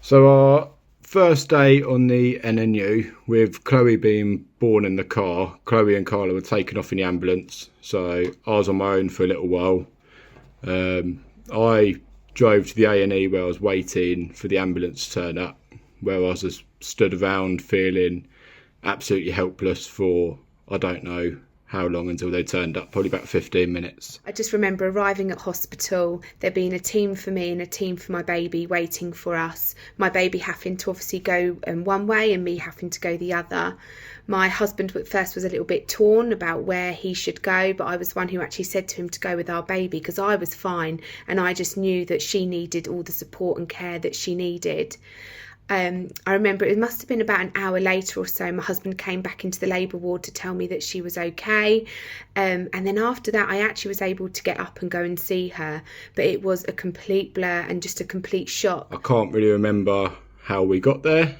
So our first day on the NNU, with Chloe being born in the car, Chloe and Carla were taken off in the ambulance. So I was on my own for a little while. I drove to the A&E where I was waiting for the ambulance to turn up, where I was just stood around feeling absolutely helpless for, I don't know how long until they turned up, probably about 15 minutes. I just remember arriving at hospital, there being a team for me and a team for my baby waiting for us. My baby having to obviously go one way and me having to go the other. My husband at first was a little bit torn about where he should go, but I was one who actually said to him to go with our baby because I was fine and I just knew that she needed all the support and care that she needed. I remember it must have been about an hour later or so, my husband came back into the labour ward to tell me that she was okay. And then after that, I actually was able to get up and go and see her. But it was a complete blur and just a complete shock. I can't really remember how we got there,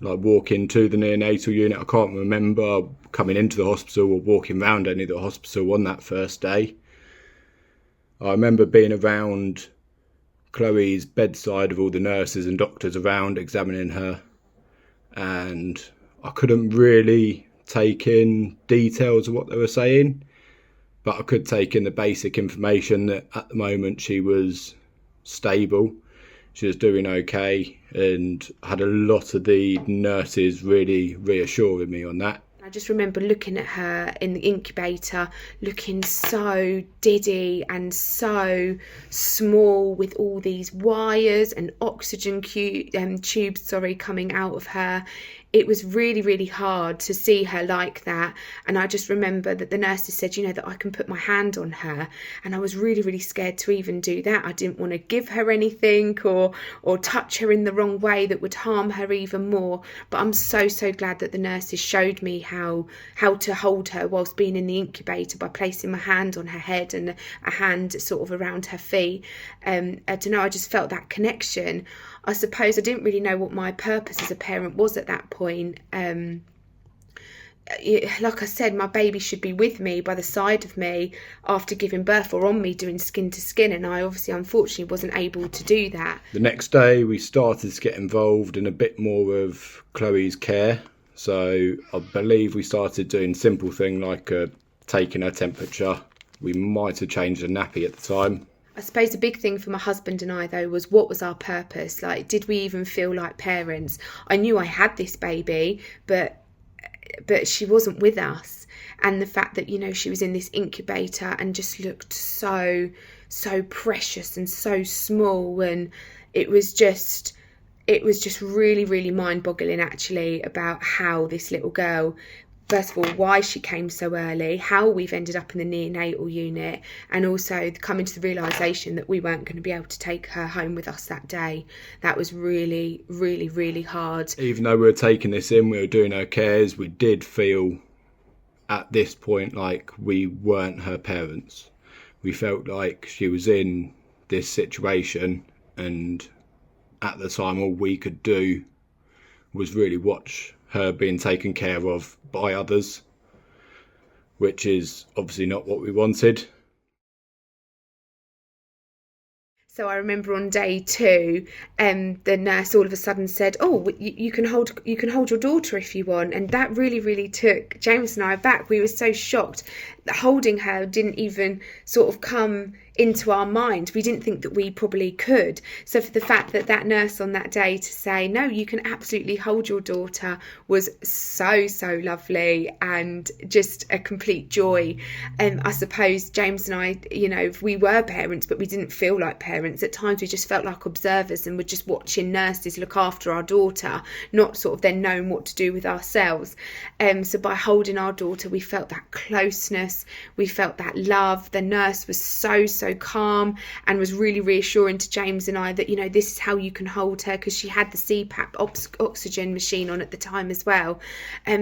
like walking to the neonatal unit. I can't remember coming into the hospital or walking around any of the hospital on that first day. I remember being around Chloe's bedside with all the nurses and doctors around examining her, and I couldn't really take in details of what they were saying, but I could take in the basic information that at the moment she was stable, she was doing okay, and I had a lot of the nurses really reassuring me on that. I just remember looking at her in the incubator, looking so diddy and so small with all these wires and oxygen tubes coming out of her. It was really, really hard to see her like that. And I just remember that the nurses said, that I can put my hand on her. And I was really, really scared to even do that. I didn't want to give her anything or touch her in the wrong way that would harm her even more. But I'm so, so glad that the nurses showed me how to hold her whilst being in the incubator by placing my hand on her head and a hand sort of around her feet. I don't know, I just felt that connection. I suppose I didn't really know what my purpose as a parent was at that point. Like I said, my baby should be with me, by the side of me after giving birth, or on me doing skin to skin, and I obviously unfortunately wasn't able to do that. The next day we started to get involved in a bit more of Chloe's care, so I believe we started doing simple things like taking her temperature. We might have changed the nappy at the time. I suppose the big thing for my husband and I, though, was what was our purpose? Like, did we even feel like parents? I knew I had this baby, but she wasn't with us. And the fact that, she was in this incubator and just looked so precious and so small. And it was just really, really mind-boggling, actually, about how this little girl, first of all, why she came so early, how we've ended up in the neonatal unit, and also coming to the realisation that we weren't going to be able to take her home with us that day. That was really, really, really hard. Even though we were taking this in, we were doing her cares, we did feel at this point like we weren't her parents. We felt like she was in this situation, and at the time all we could do was really watch her being taken care of by others, which is obviously not what we wanted. So I remember on day 2, the nurse all of a sudden said, "Oh, you can hold your daughter if you want," and that really, really took James and I aback. We were so shocked that holding her didn't even sort of come into our mind. We didn't think that we probably could. So for the fact that nurse on that day to say, "No, you can absolutely hold your daughter," was so lovely and just a complete joy. I suppose James and I, we were parents, but we didn't feel like parents. At times we just felt like observers and were just watching nurses look after our daughter, not sort of then knowing what to do with ourselves. So by holding our daughter, we felt that closeness, we felt that love. The nurse was so calm and was really reassuring to James and I that, this is how you can hold her, because she had the CPAP oxygen machine on at the time as well.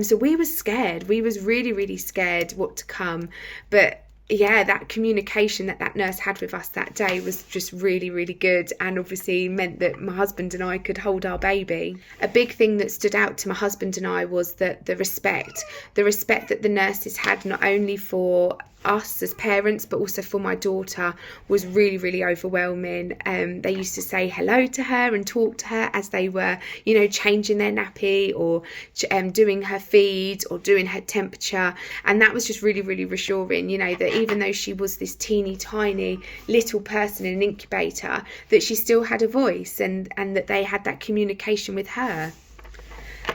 So we were scared. We was really, really scared what to come. But yeah, that communication that nurse had with us that day was just really, really good, and obviously meant that my husband and I could hold our baby. A big thing that stood out to my husband and I was that the respect that the nurses had, not only for us as parents, but also for my daughter, was really, really overwhelming. They used to say hello to her and talk to her as they were, you know, changing their nappy or doing her feed or doing her temperature, and that was just really, really reassuring, you know, that even though she was this teeny tiny little person in an incubator, that she still had a voice, and that they had that communication with her.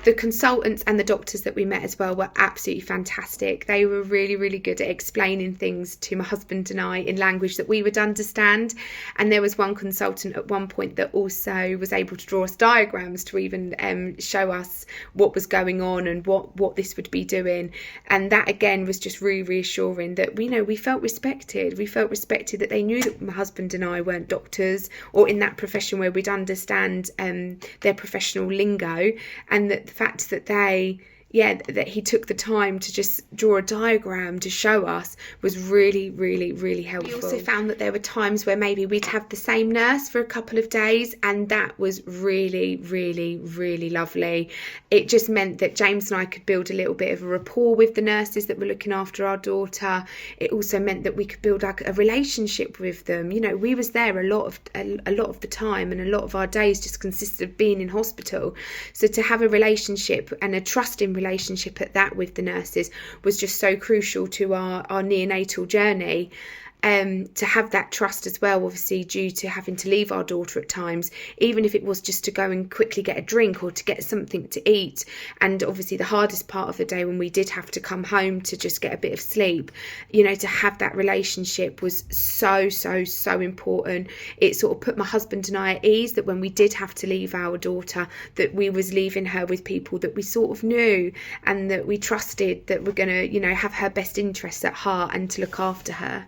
The consultants and the doctors that we met as well were absolutely fantastic. They were really, really good at explaining things to my husband and I in language that we would understand. And there was one consultant at one point that also was able to draw us diagrams to even show us what was going on and what this would be doing. And that again was just really reassuring that we felt respected. We felt respected that they knew that my husband and I weren't doctors or in that profession where we'd understand their professional lingo, and that the fact that that he took the time to just draw a diagram to show us was really, really, really helpful. We also found that there were times where maybe we'd have the same nurse for a couple of days, and that was really, really, really lovely. It just meant that James and I could build a little bit of a rapport with the nurses that were looking after our daughter. It also meant that we could build like a relationship with them. You know, we was there a lot of the time, and a lot of our days just consisted of being in hospital. So to have a relationship and a trusting relationship at that with the nurses was just so crucial to our neonatal journey. To have that trust as well, obviously due to having to leave our daughter at times, even if it was just to go and quickly get a drink or to get something to eat. And obviously the hardest part of the day when we did have to come home to just get a bit of sleep, you know, to have that relationship was so, so, so important. It sort of put my husband and I at ease that when we did have to leave our daughter, that we was leaving her with people that we sort of knew and that we trusted that we're going to, you know, have her best interests at heart and to look after her.